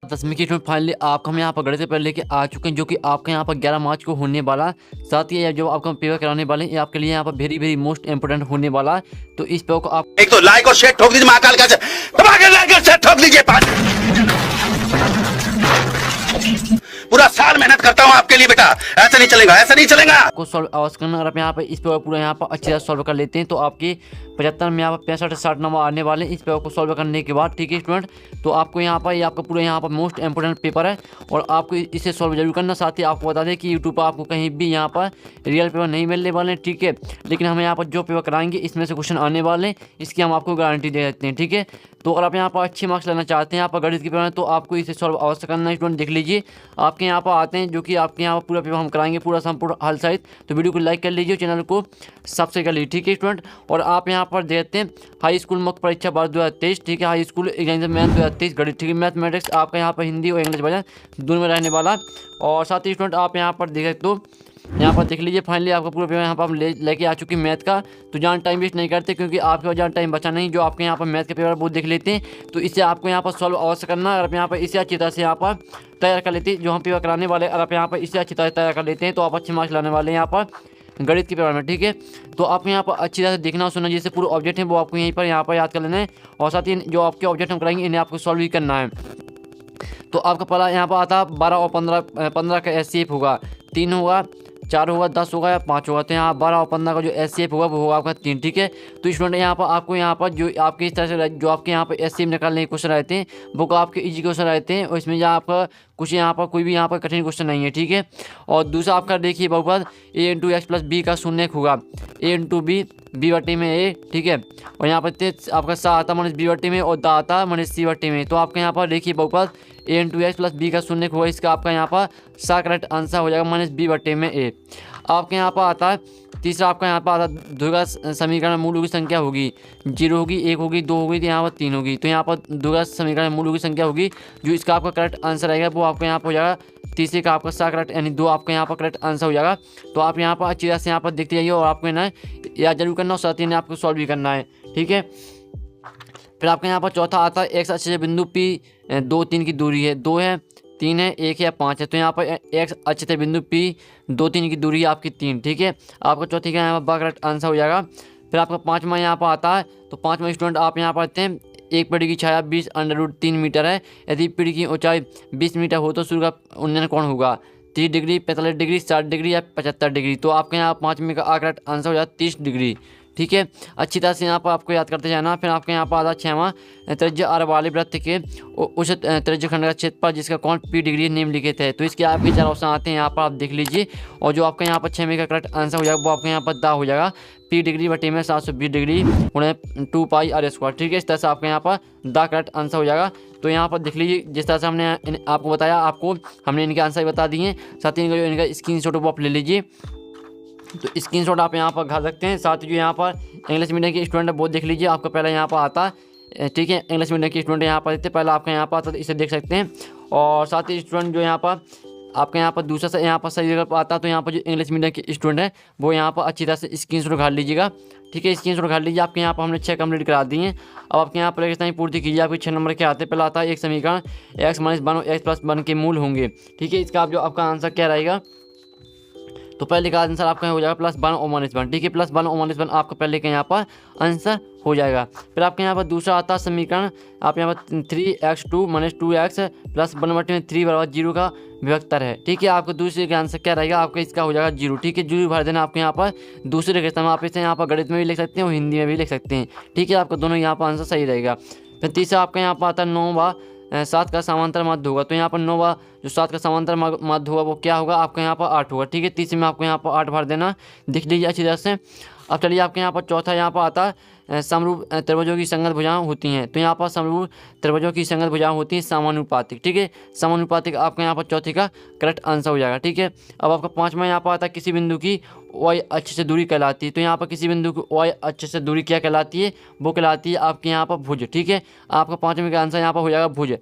10वीं की student finally आपका हम यहाँ पर गणित पेपर लेके आ चुके हैं, जो कि आपका यहाँ पर 11 मार्च को होने वाला। साथ ही जो आपका पेपर कराने वाले हैं, ये आपके लिए यहाँ पर वेरी वेरी मोस्ट इंपोर्टेंट होने वाला है। तो इस पेपर को आप एक तो लाइक और शेयर ठोक दीजिए, महाकाल का दबा के लाइक और शेयर ठोक दीजिए। पूरा साल मेहनत करता हूँ आपके लिए बेटा, ऐसा नहीं चलेगा, ऐसा नहीं चलेगा। को सॉल्व अवश्य करना। और आप यहाँ पर इस पेपर पूरा यहाँ पर अच्छी तरह सॉल्व कर लेते हैं तो आपके 75 में यहाँ पर 65-60 नंबर आने वाले हैं इस पेपर को सॉल्व करने के बाद। ठीक है स्टूडेंट, तो आपको यहाँ पर ये आपका पूरा यहाँ पर मोस्ट इंपोर्टेंट पेपर है और आपको इसे सॉल्व जरूर करना। साथ ही आपको बता दें कि यूट्यूब पर आपको कहीं भी यहाँ पर रियल पेपर नहीं मिलने वाले हैं, ठीक है। लेकिन हम यहाँ पर जो पेपर कराएंगे इसमें से क्वेश्चन आने वाले हैं, इसकी हम आपको गारंटी दे देते हैं, ठीक है। तो अगर आप यहाँ पर अच्छे मार्क्स लेना चाहते हैं यहाँ पर गणित के पेपर में, तो आपको इसे सॉल्व अवश्य करना है स्टूडेंट। देख लीजिए आपके यहाँ पर आते हैं, जो कि आपके यहाँ पर पूरा पेपर हम कराएंगे पूरा संपूर्ण हल सहित। तो वीडियो को लाइक कर लीजिए, चैनल को सब्सक्राइब कर लीजिए, ठीक है स्टूडेंट। और आप यहाँ पर देखते हैं हाई स्कूल मुख्य परीक्षा वर्ष 2023, ठीक है। हाई स्कूल एग्जाम मैथ 2023 गणित, ठीक है। मैथमेटिक्स आपका यहाँ पर हिंदी और इंग्लिश वर्जन दोनों में रहने वाला। और साथ ही स्टूडेंट आप यहाँ पर देख सकते हो, यहाँ पर देख लीजिए फाइनली आपका पूरा पेपर यहाँ पर हम लेके आ चुके हैं मैथ का। तो जहाँ टाइम वेस्ट नहीं करते, क्योंकि आपके पास जहाँ टाइम बचा नहीं, जो आपके यहाँ पर मैथ के पेपर वो देख लेते हैं। तो इसे आपको यहाँ पर सॉल्व अवश्य करना है। और आप यहाँ पर इसे अच्छी तरह से यहाँ पर तैयार कर लेते हैं जो हम पेपर कराने वाले हैं। और आप यहाँ पर इसे अच्छी तरह से तैयार कर लेते हैं तो आप अच्छे मार्क्स लाने वाले हैं यहाँ पर गणित के पेपर में, ठीक है। तो आपको यहाँ पर अच्छी तरह से देखना और सुनना, जैसे पूरे ऑब्जेक्ट है वो आपको यहाँ पर याद कर लेना है। और साथ ही जो आपके ऑब्जेक्ट हम कराएंगे इन्हें आपको सॉल्व भी करना है। तो आपका पहला यहाँ पर आता 12 और 15 का एचसीएफ होगा, 3 होगा, 4 होगा, 10 होगा या 5 होगा। तो यहाँ 12 और 15 का जो एचसीएफ होगा वो होगा आपका 3, ठीक है। तो स्टूडेंट यहाँ पर आपको यहाँ पर जो आपके इस तरह से जो आपके यहाँ पर एचसीएफ निकालने के क्वेश्चन रहते हैं वो आपके इजी क्वेश्चन रहते हैं, और इसमें जो आपका कुछ यहाँ पर कोई भी यहाँ पर कठिन क्वेश्चन नहीं है, ठीक है। और दूसरा आपका देखिए बहुपद a into x plus b का शून्य होगा, a इंटू बी, बी बट्टी में a, ठीक है। और यहाँ पर आपका सा आता माइनस बी बट्टी में और दा आता माइनस सी बट्टी में। तो आपका यहाँ पर देखिए बहुपद a into x plus b का शून्य होगा, इसका आपका यहाँ पर सा करेक्ट आंसर हो जाएगा माइनस बी बट्टे में a। आपके यहाँ पर आता है तीसरा, आपका यहाँ पर आता है द्विघात समीकरण मूलों की संख्या होगी 0 होगी, 1 होगी, 2 होगी, तो यहाँ पर 3 होगी। तो यहाँ पर द्विघात समीकरण मूलों की संख्या होगी, जो इसका आपका करेक्ट आंसर आएगा वो आपका यहाँ पर हो जाएगा तीसरे का आपका सा करेक्ट, यानी 2 आपका यहाँ पर करेक्ट आंसर हो जाएगा। तो आप यहाँ पर अच्छी तरह से यहाँ पर देखते जाइए और आपको ना याद जरूर करना और साथ ही आपको सॉल्व भी करना है, ठीक है। फिर आपके यहाँ पर चौथा आता है एक्स अच्छे से बिंदु P 2, 3 की दूरी है, 2 है, 3 है, 1 है या 5 है। तो यहाँ पर एक्स अच्छे से बिंदु P 2, 3 की दूरी है आपकी 3, ठीक है। आपका चौथी का यहाँ पर करेक्ट आंसर हो जाएगा। फिर आपका पाँचवा यहाँ पर आता है, तो पाँचवा स्टूडेंट आप यहाँ पर आते हैं एक पेड़ की छाया 20√3 मीटर है, यदि पेड़ की ऊंचाई 20 मीटर हो तो सूर्य का उन्नयन कोण होगा 30 डिग्री, 45 डिग्री, 60 डिग्री या 75 डिग्री। तो आपके यहाँ पाँचवें का करेक्ट आंसर हो जाएगा 30 डिग्री, ठीक है। अच्छी तरह से यहाँ पर आपको याद करते जाना। फिर आपके यहाँ पर आता छठवां त्रिज्य आर वाले वृत्त के उस त्रिज्य खंड का क्षेत्रफल जिसका कोण P डिग्री निम्नलिखित है। तो इसके आपके 4 ऑप्शन आते हैं, यहाँ पर आप देख लीजिए। और जो आपका यहाँ पर 6वें का करेक्ट आंसर हो जाएगा वो आपके यहाँ पर दा हो जाएगा P डिग्री बटे में 720 डिग्री गुणे 2 पाई r स्क्वायर, ठीक है। इस तरह से आपका यहाँ पर दा करेक्ट आंसर हो जाएगा। तो यहाँ पर देख लीजिए जिस तरह से हमने आपको बताया, आपको हमने इनके आंसर बता दिए। साथ ही इनका स्क्रीनशॉट वो आप ले लीजिए, तो स्क्रीनशॉट आप यहाँ पर घा सकते हैं। साथ ही जो यहाँ पर इंग्लिश मीडियम के स्टूडेंट है वो देख लीजिए, आपका पहला यहाँ पर आता है, ठीक है। इंग्लिश मीडियम के स्टूडेंट यहाँ पर देते पहला आपका यहाँ पर आता है, इसे देख सकते हैं। और साथ ही स्टूडेंट जो यहाँ पर आपके यहाँ पर दूसरा से यहाँ पर सही जगह पर आता है, तो यहाँ पर जो इंग्लिश मीडियम के स्टूडेंट है वो यहाँ पर अच्छी तरह से स्क्रीनशॉट घाल लीजिएगा, ठीक है। स्क्रीनशॉट घाल लीजिए। आपके यहाँ पर हमने 6 कंप्लीट करा दिए हैं। अब आपके यहाँ पर एक पूर्ति कीजिए। आपके 6 नंबर के आते हैं, पहला आता है एक समीकरण x माइनस 1 और x प्लस 1 के मूल होंगे, ठीक है। इसका आप जो आपका आंसर क्या रहेगा, तो पहले का आंसर आपका हो जाएगा +1 और -1, ठीक है। +1 और -1 आपका पहले का यहाँ पर आंसर हो जाएगा। फिर आपके यहाँ पर दूसरा आता है समीकरण, आप यहाँ पर 3x2 - 2x + 1/3 = 0 का विभक्तर है, ठीक है। आपको दूसरे का आंसर क्या रहेगा, आपका इसका हो जाएगा 0, ठीक है। 0 भर देना आपके यहाँ पर दूसरे के समय। आप इसे यहाँ पर गणित में भी लिख सकते हैं और हिंदी में भी लिख सकते हैं, ठीक है। आपका दोनों यहाँ पर आंसर सही रहेगा। फिर तीसरा आपका यहाँ पर आता है 9 व 7 का समांतर मध्य होगा। तो यहाँ पर 9 व जो 7 का समांतर मध्य होगा वो क्या होगा, आपका यहाँ पर 8 होगा, ठीक है। तीसरे में आपको यहाँ पर 8 भर देना, देख लीजिए अच्छी तरह से। अब चलिए आपके यहाँ पर चौथा यहाँ पर आता है समरूप त्रिभुजों की संगत भुजाएं होती हैं। तो यहाँ पर समरूप त्रिभुजों की संगत भुजाएं होती हैं समानुपातिक, ठीक है। समानुपातिक आपका यहाँ पर चौथी का करेक्ट आंसर हो जाएगा, ठीक है। अब आपका पाँचवा यहाँ पर आता है किसी बिंदु की y अच्छे से दूरी कहलाती है। तो यहाँ पर किसी बिंदु की y अच्छे से दूरी क्या कहलाती है, वो कहलाती है आपके यहाँ पर भुज, ठीक है। आपका पाँचवें का आंसर यहाँ पर हो जाएगा भुज।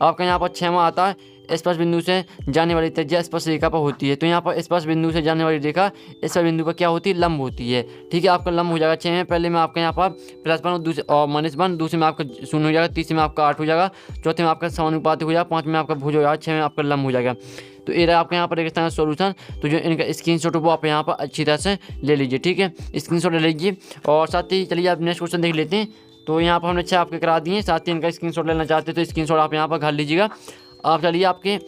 आपका यहाँ पर 6वां आता है स्पर्श बिंदु से जाने वाली त्रिज्या स्पर्श रेखा पर होती है। तो यहाँ पर स्पर्श बिंदु से जाने वाली रेखा स्पर्श बिंदु पर क्या होती है, लंब होती है। ठीक है, आपका लंब हो जाएगा 6 में, पहले में आपका यहाँ पर +1 और दूसरे और -1, दूसरे में आपका 0 हो जाएगा, तीसरे में आपका 8 हो जाएगा, चौथे में आपका समानुपाती हो जाएगा, 5 में आपका भुज हो जाएगा, 6 में आपका लंब हो जाएगा। तो ये रहा आपका यहाँ पर रेगिस्तान का सोल्यूशन। तो जो इनका स्क्रीनशॉट वो आप यहाँ पर अच्छी तरह से ले लीजिए। ठीक है, स्क्रीनशॉट ले लीजिए। और साथ ही चलिए आप नेक्स्ट क्वेश्चन देख लेते हैं। तो यहाँ पर हमने 6 आपके करा दिए, साथ ही इनका स्क्रीनशॉट लेना चाहते हैं तो स्क्रीनशॉट आप यहाँ पर घर लीजिएगा। आप चलिए आपके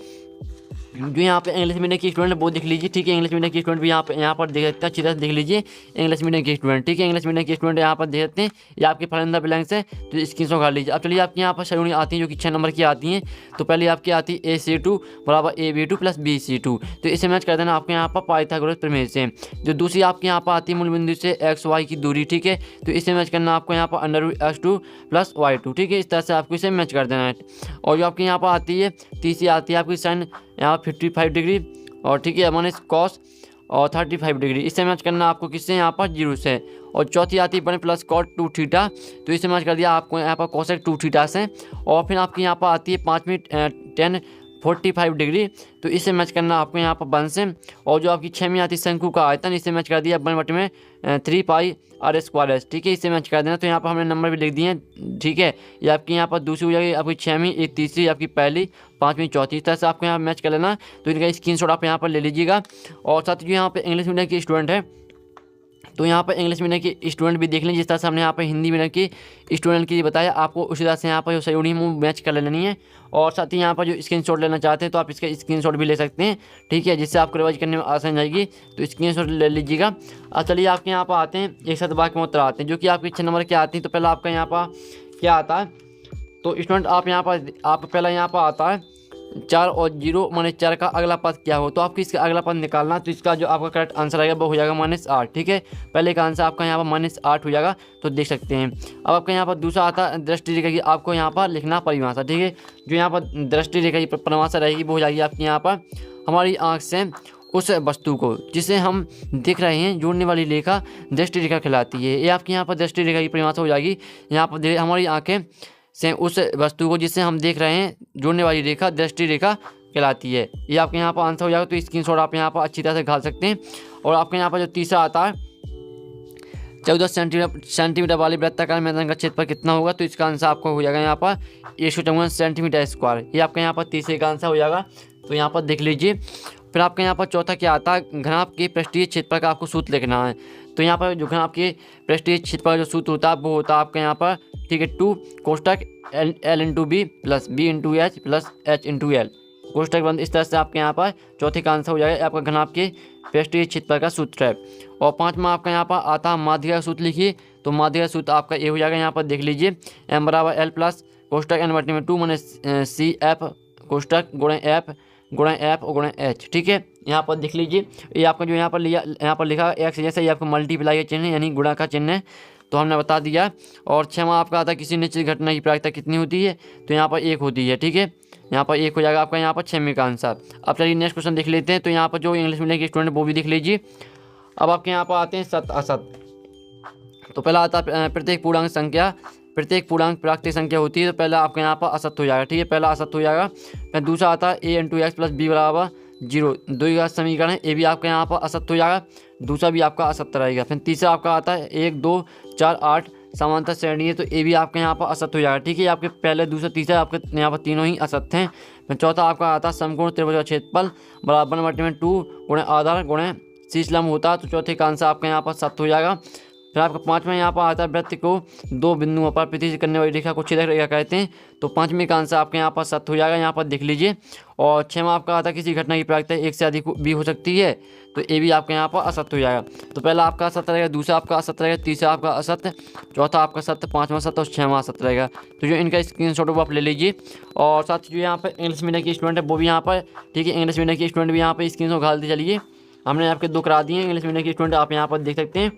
जो यहाँ पे इंग्लिश मीडियम की स्टूडेंट वो देख लीजिए। ठीक है, इंग्लिश मीडियम की स्टूडेंट भी यहाँ पर देख सकते हैं, अच्छी तरह से देख लीजिए इंग्लिश मीडियम की स्टूडेंट। ठीक है, इंग्लिश मीडियम की स्टूडेंट यहाँ पर देख सकते हैं, ये आपके फलंदा ब्लैंक्स है, तो स्क्रीनशॉट कर लीजिए। अब चलिए आपके यहाँ पर श्रेणी आती है जो कि 6 नंबर की आती हैं। तो पहले आपकी आती है AC2 बराबर AB2 + BC2। तो इसे मैच कर देना आपके यहाँ पर पाइथागोरस प्रमेय से। जो दूसरी आपके यहाँ पर आती है मूल बिंदु से XY की दूरी। ठीक है, तो इसे मैच करना आपको यहाँ पर √X2 + Y2। ठीक है, इस तरह से आपको इसे मैच कर देना है। और जो आपके यहाँ पर आती है तीसरी आती है आपकी साइन यहाँ 55 डिग्री और ठीक है माइनस कॉस और 35 डिग्री, इससे मैच करना आपको किससे, यहाँ पर 0 से। और चौथी आती है 1 + cot 2 थीटा, तो इसे मैच कर दिया आपको यहाँ पर cosec 2 थीटा से। और फिर आपकी यहाँ पर आती है 5वीं tan 45 डिग्री, तो इसे मैच करना आपको यहाँ पर 1 से। और जो आपकी 6वीं आती है शंकु का आयतन, इसे मैच कर दिया 1/3πr²s। ठीक है, इसे मैच कर देना। तो यहाँ पर हमने नंबर भी लिख दिए हैं। ठीक है, ये आपकी यहाँ पर दूसरी हो जाएगी आपकी 6वीं, एक तीसरी आपकी पहली, 5वीं चौथी, इस तरह से आपको यहाँ मैच कर लेना। तो इनका स्क्रीनशॉट आप यहाँ पर ले लीजिएगा। और साथ ही जो यहाँ पर इंग्लिश मीडियम की स्टूडेंट है, तो यहाँ पर इंग्लिश मीडियम की स्टूडेंट भी देख लें, जिस तरह से हमने यहाँ पर हिंदी मीडियम की स्टूडेंट की बताया, आपको उसी तरह से यहाँ पर जो सही मूव मैच कर लेनी है। और साथ ही यहाँ पर जो स्क्रीनशॉट लेना चाहते हैं तो आप इसका स्क्रीनशॉट भी ले सकते हैं। ठीक है, जिससे आपको रिवाइज करने में आसान जाएगी, तो स्क्रीनशॉट ले लीजिएगा। अब चलिए आपके यहाँ पर आते हैं एक साथ वाक्य में उत्तर आते हैं, जो कि आपके 6 नंबर के आती हैं। तो पहला आपका यहाँ पर क्या आता है, तो स्टूडेंट आप यहाँ पर आप पहला यहाँ पर आता है 4 और 0 माने 4 का अगला पद क्या हो। तो आपको इसका अगला पद निकालना, तो इसका जो आपका करेक्ट आंसर आएगा वो हो जाएगा -8। ठीक है, पहले का आंसर आपका यहाँ पर -8 हो जाएगा, तो देख सकते हैं। अब आपका यहाँ पर दूसरा आता है दृष्टि रेखा की, आपको यहाँ पर लिखना परिभाषा। ठीक है, जो यहाँ पर दृष्टि रेखा की परिभाषा रहेगी वो हो जाएगी आपकी यहाँ पर हमारी आँख से उस वस्तु को जिसे हम देख रहे हैं जोड़ने वाली रेखा दृष्टि रेखा कहलाती है। ये आपकी यहाँ पर दृष्टि रेखा की परिभाषा हो जाएगी। यहाँ पर हमारी आँखें से उस वस्तु को जिसे हम देख रहे हैं जोड़ने वाली रेखा दृष्टि रेखा कहलाती है। ये आपके यहाँ पर आंसर हो जाएगा। तो स्क्रीनशॉट आप यहाँ पर अच्छी तरह से घाल सकते हैं। और आपके यहाँ पर जो तीसरा आता है 14 सेंटीमीटर वाली वृत्ताकार मैदान का क्षेत्रफल कितना होगा, तो इसका आंसर आपको हो जाएगा यहाँ पर 154 सेंटीमीटर स्क्वायर। ये आपका यहाँ पर तीसरे का आंसर हो जाएगा, तो यहाँ पर देख लीजिए। फिर आपके यहाँ पर चौथा क्या आता है, घनाभ के पृष्ठीय क्षेत्रफल का आपको सूत्र लिखना है। तो यहाँ पर जो घनाभ के पृष्ठीय क्षेत्रफल का जो सूत्र होता है वो होता है आपके यहाँ पर, ठीक है, 2 कोष्टक L/B + B/H + H/L कोष्टक बंद। इस तरह से आपके यहाँ पर चौथे का आंसर हो जाएगा आपका घनाभ के पृष्ठीय क्षेत्रफल का सूत्र है। और पाँचवा आपका यहाँ पर आता है माध्यिका सूत्र लिखिए। तो माध्यिका सूत्र आपका ये हो जाएगा, यहाँ पर देख लीजिए, M = L + कोष्टक N/2 माने CF कोष्टक F और H। ठीक है, यहाँ पर देख लीजिए। ये आपका जो यहाँ पर लिखा x जैसे ये आपका मल्टीप्लाई का चिन्ह यानी गुणा का चिन्ह है, तो हमने बता दिया। और 6वां आपका आता है किसी निश्चित घटना की प्रायिकता कितनी होती है, तो यहाँ पर 1 होती है। ठीक है, यहाँ पर 1 हो जाएगा आपका यहाँ पर 6वें का आंसर। अब चलिए नेक्स्ट क्वेश्चन देख लेते हैं। तो यहाँ पर जो इंग्लिश मीडियम के स्टूडेंट वो भी देख लीजिए। अब आपके यहाँ पर आते हैं सत्य असत्य। तो पहला आता है प्रत्येक पूर्णांक प्राकृतिक संख्या होती है। तो पहला आपके यहाँ पर असत्य हो जाएगा। ठीक है, पहला असत्य हो जाएगा। फिर दूसरा आता है a × x + b = 0, दो का समीकरण है, ये भी आपका यहाँ पर असत्य हो जाएगा, दूसरा भी आपका असत्य रहेगा। फिर तीसरा आपका आता है 1, 2, 4, 8 समांतर श्रेणी है, तो ये भी आपके यहाँ पर असत्य हो जाएगा। ठीक है, आपके पहले दूसरा तीसरा आपके यहाँ पर तीनों ही असत्य हैं। फिर चौथा आपका आता है समकोण त्रिभुज का क्षेत्रफल बराबर 1/2 गुणे आधार गुणे शीर्ष लंब होता है, तो चौथे का आंसर आपका यहाँ पर सत्य हो जाएगा। फिर आपका पाँचवें यहाँ पर आता है वृत्त को 2 बिंदुओं पर प्रतिच्छेद करने वाली रेखा को छेदक रेखा कहते हैं, तो 5वें का आंसर आपके यहाँ पर सत्य हो जाएगा, यहाँ पर देख लीजिए। और 6वां आपका आता है किसी घटना की प्रायिकता 1 से अधिक भी हो सकती है, तो ये भी आपके यहाँ पर असत्य हो जाएगा। तो पहला आपका असत्य रहेगा, दूसरा आपका असत्य रहेगा, तीसरा आपका असत्य, चौथा आपका सत्य, 5वां सत्य और 6वां असत्य रहेगा। तो जो इनका स्क्रीनशॉट वो आप ले लीजिए। और साथ ही जो यहाँ पर इंग्लिश मीडियम की स्टूडेंट है वो भी यहाँ पर, ठीक है, इंग्लिश मीडियम की स्टूडेंट भी यहाँ पर स्क्रीनशॉट घालते चलिए। हमने आपके 2 करा दिए इंग्लिश मीडियम की स्टूडेंट, आप यहाँ पर देख सकते हैं।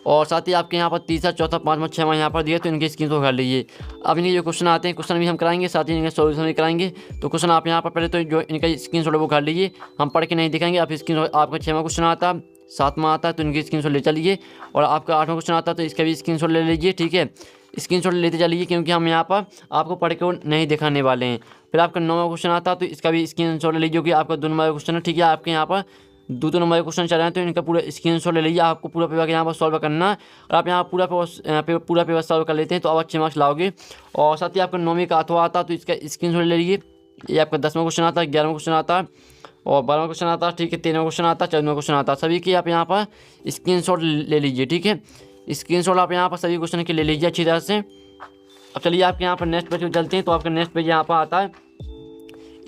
और साथ ही आपके यहाँ पर तीसरा चौथा 5वां 6वां यहाँ पर दिए, तो इनके स्क्रीनशॉट कर लीजिए। अब इनके जो क्वेश्चन आते हैं क्वेश्चन भी हम कराएंगे, साथ ही इनके सॉल्यूशन भी कराएंगे। तो क्वेश्चन आप यहाँ पर पहले तो जो इनका स्क्रीनशॉट वो कर लीजिए, हम पढ़ के नहीं दिखाएंगे। आप स्क्रीनशॉट, आपका 6वां क्वेश्चन आता है, 7वां आता है, तो इनकी स्क्रीनशॉट ले चलिए। और आपका 8वां क्वेश्चन आता है, तो इसका भी स्क्रीनशॉट ले लीजिए। ठीक है, स्क्रीनशॉट लेते चलिए, क्योंकि हम यहाँ पर आपको पढ़ के नहीं दिखाने वाले हैं। फिर आपका 9वां क्वेश्चन आता है, तो इसका भी स्क्रीनशॉट ले लीजिए, जो कि आपका 2 नंबर का क्वेश्चन है। ठीक है, आपके यहाँ पर 2 नंबर के क्वेश्चन चल रहे हैं, तो इनका पूरा स्क्रीनशॉट ले लीजिए। आपको पूरा पेपर यहाँ पर सॉल्व करना है, और आप यहाँ पूरा पेपर सॉल्व कर लेते हैं तो आप अच्छे मार्क्स लाओगे। और साथ ही आपका 9वीं का अथवा आता है, तो इसका स्क्रीनशॉट ले लीजिए। ये आपका 10वां क्वेश्चन आता है, 11वां क्वेश्चन आता है और 12वां क्वेश्चन आता है। ठीक है, 13वां क्वेश्चन आता है, 14वां क्वेश्चन आता है। सभी की आप यहाँ पर स्क्रीनशॉट ले लीजिए। ठीक है, स्क्रीनशॉट आप यहाँ पर सभी क्वेश्चन के ले लीजिए अच्छी तरह से। अब चलिए आपके यहाँ पर नेक्स्ट पेज में चलते हैं। तो आपका नेक्स्ट पेज यहाँ पर आता है,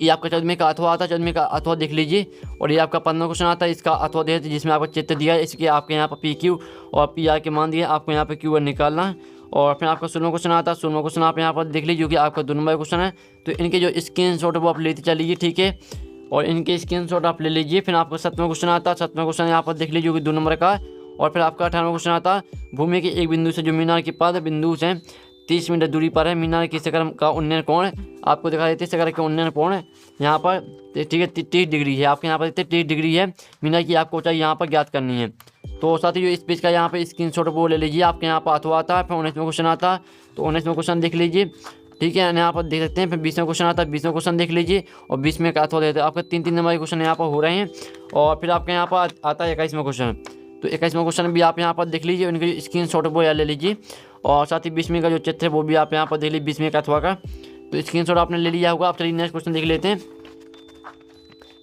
ये आपका 14वें का अथवा आता है। 14वें का अथवा देख लीजिए। और ये आपका 15वां क्वेश्चन आता है, इसका अथवा देते जिसमें आपका चित्र दिया है, इसके आपके यहाँ पर PQ और PR के मान दिए, आपको यहाँ पर QR निकालना है। और फिर आपका 16वां क्वेश्चन आता है। 16वां क्वेश्चन आप यहाँ पर देख लीजिए, कि आपका 2 नंबर क्वेश्चन है। तो इनके जो स्क्रीनशॉट है वो आप लेते चलिए। ठीक है, और इनके स्क्रीनशॉट आप ले लीजिए। फिर आपका 7वां क्वेश्चन आता है। 7वां क्वेश्चन यहाँ पर देख लीजिए, जो कि 2 नंबर का। और फिर आपका 18वां क्वेश्चन आता है, भूमि के एक बिंदु से जो मीनार के पास बिंदु से 30 मीटर दूरी पर है, मीनार की शिखर का उन्नयन कोण आपको दिखा देते हैं। शिखर के उन्नयन कोण यहाँ पर ठीक है 30 डिग्री है। आपके यहाँ पर देखते 30 डिग्री है। मीनार की आपको ऊंचाई यहाँ पर ज्ञात करनी है। तो साथ ही जो इस पेज का यहाँ पर स्क्रीनशॉट वो ले लीजिए। आपके यहाँ पर अथवा आता है। फिर 19वां क्वेश्चन आता है, तो 19वां क्वेश्चन देख लीजिए। ठीक है, यहाँ पर देख सकते हैं। फिर 20वां क्वेश्चन आता है, 20वां क्वेश्चन देख लीजिए। और 20वें का अथवा देते हैं। आपका 3 नंबर के क्वेश्चन यहाँ पर हो रहे हैं। और फिर आपके यहाँ पर आता है 21वां क्वेश्चन। तो 21वां क्वेश्चन भी आप यहाँ पर देख लीजिए, उनके स्क्रीनशॉट वो ले लीजिए। और साथ ही 20वें का जो चित्र है वो भी आप यहाँ पर देख लीजिए, 20वें का अथवा का। तो स्क्रीनशॉट आपने ले लिया होगा। आप चलिए नेक्स्ट क्वेश्चन देख लेते हैं।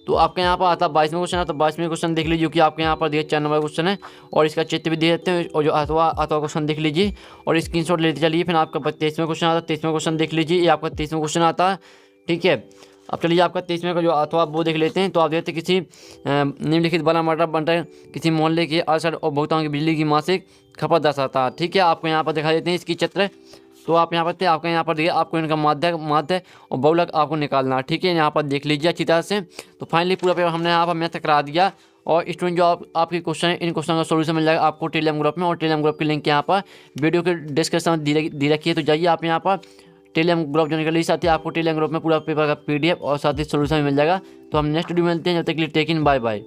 तो आपके यहाँ पर आता है 22वां क्वेश्चन है। तो 22वें क्वेश्चन देख लीजिए, जो कि आपके यहाँ पर दिया 4 नंबर क्वेश्चन है, और इसका चित्र भी दे देते हैं। और जो अथवा क्वेश्चन देख लीजिए और स्क्रीनशॉट लेते चलिए। फिर आपका 23वां क्वेश्चन आता है। 23वां क्वेश्चन देख लीजिए, ये आपका 23वां क्वेश्चन आता है। ठीक है, अब चलिए आपका 23वें का जो अथवा वो देख लेते हैं। तो आप देखते किसी निम्नलिखित वाला मॉडल बनता किसी मोहल्ले के अरसठ उपभोक्ताओं की बिजली की मासिक खपत दर्शाता है। ठीक है, आपको यहाँ पर दिखा देते हैं इसकी चित्र। तो आप यहाँ पर आपका यहाँ पर देखिए, आपको इनका माध्य और बहुलक आपको निकालना है। ठीक है, यहाँ पर देख लीजिए अच्छी तरह से। तो फाइनली पूरा पेपर हमने यहाँ पर मैथ करा दिया। और स्टूडेंट जो आपके क्वेश्चन है, इन क्वेश्चन का सोल्यूशन मिल जाएगा आपको टेलीग्राम ग्रुप में। और टेलीग्राम ग्रुप की लिंक यहाँ पर वीडियो के डिस्क्रिप्शन में दी रखी है। तो जाइए आप यहाँ पर टेलीग्राम ग्रुप ज्वाइन कर लीजिए। साथ ही आपको टेलीग्राम ग्रुप में पूरा पेपर का PDF और साथ ही सोल्यूशन मिल जाएगा। तो हम नेक्स्ट वीडियो में मिलते हैं। जब तक के लिए टेक इन, बाय बाय।